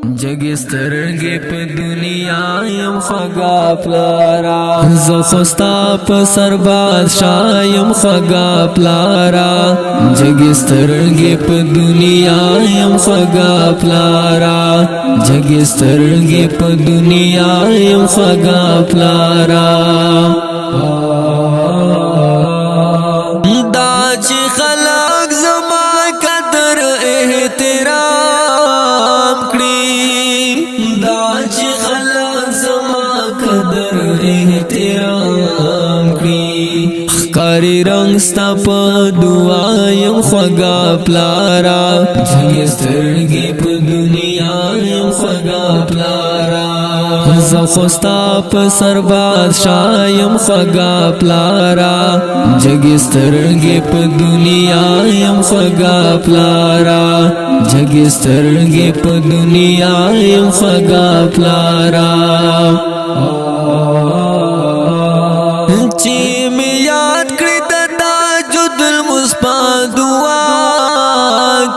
جګې سترګې په دنیا یم خوږه پلارا زه خو ستا په سر بادشاه یم خوږه پلارا جګې سترګې په دنیا یم خوږه پلارا جګې سترګې په دنیا یم خوږه پلارا دا چې خلق زما قدر احترام کړي دا چې خلق زما قدر احترام کړي ښکاري رنګ ستا په دعا یم خوږه پلارا جګې سترګې په دنیا یم خوږه پلارا زه خو ستا په سر بادشاه یم خوږه پلارا جګې سترګې په دنیا یم خوږه پلارا جګې سترګې په دنیا یم خوږه پلارا چې مې یاد کړې د تهجد لمونځ په دعا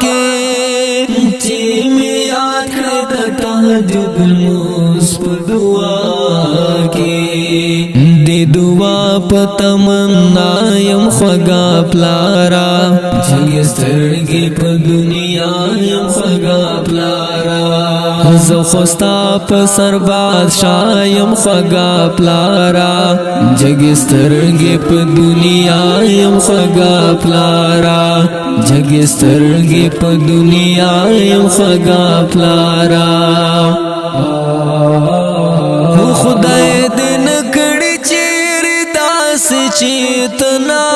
کې چې مې یاد کړې د تهجد لمونځ په دعا کې د دعا په تمنا یم خوږه پلارا جګې سترګې په دنیا یم خوږه پلارا زه خو ستا په سر بادشاه یم خوږه پلارا جګې سترګې په دنیا یم خوږه پلارا جګې سترګې په دنیا یم خوږه پلارا خدای دې نکړي چیرې داسې چې ته نه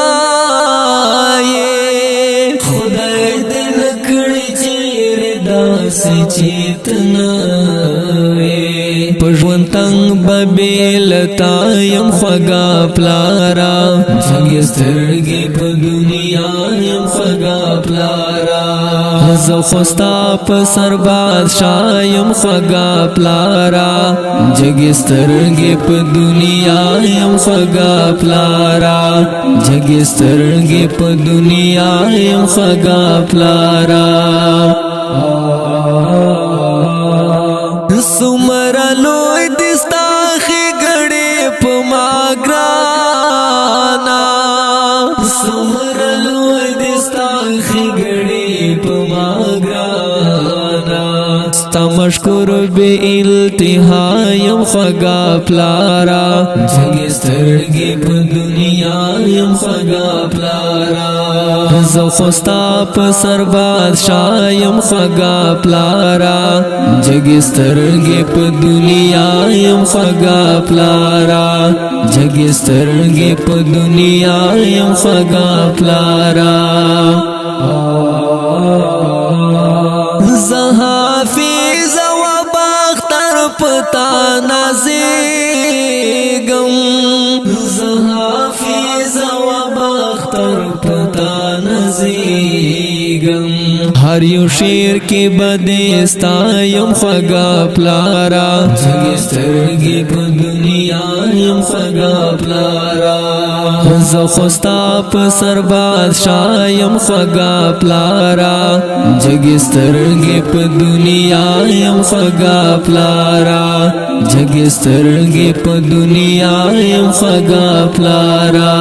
یې خدای دې نکړي چیرې داسې چې ته نه یې په ژوند تنګ به بېلتا یم خوږه پلارا جګې سترګې په دنیا یم خوږه پلارا زه خو ستا په سر بادشاه یم خوږه پلارا جګې سترګې په دنیا یم خوږه پلارا جګې سترګې په دنیا یم خوږه پلارا څومره لوی دي ستا ښېګڼې په ما ګرانه څومره لوی دي ستا ښېګڼې په ما ګرانه ستا مشکور بې التها یم خوږه پلارا جګې سترګې په دنیا یم خوږه پلارا زه خو ستا په سر بادشاه یم خوږه پلارا جګې سترګې په دنیا یم خوږه پلارا جګې سترګې په دنیا یم خوږه پلارا زه حافظ و باختر پتا نازېږم زه حافظ و باختر پتا نازېږم هر یو شعر کې به دې ستا یم خوږه پلارا جګې سترګې په دنیا یم خوږه پلارا زه خو ستا په سر بادشاه یم خوږه پلارا جګې سترګې په دنیا یم خوږه پلارا جګې سترګې په دنیا یم خوږه پلارا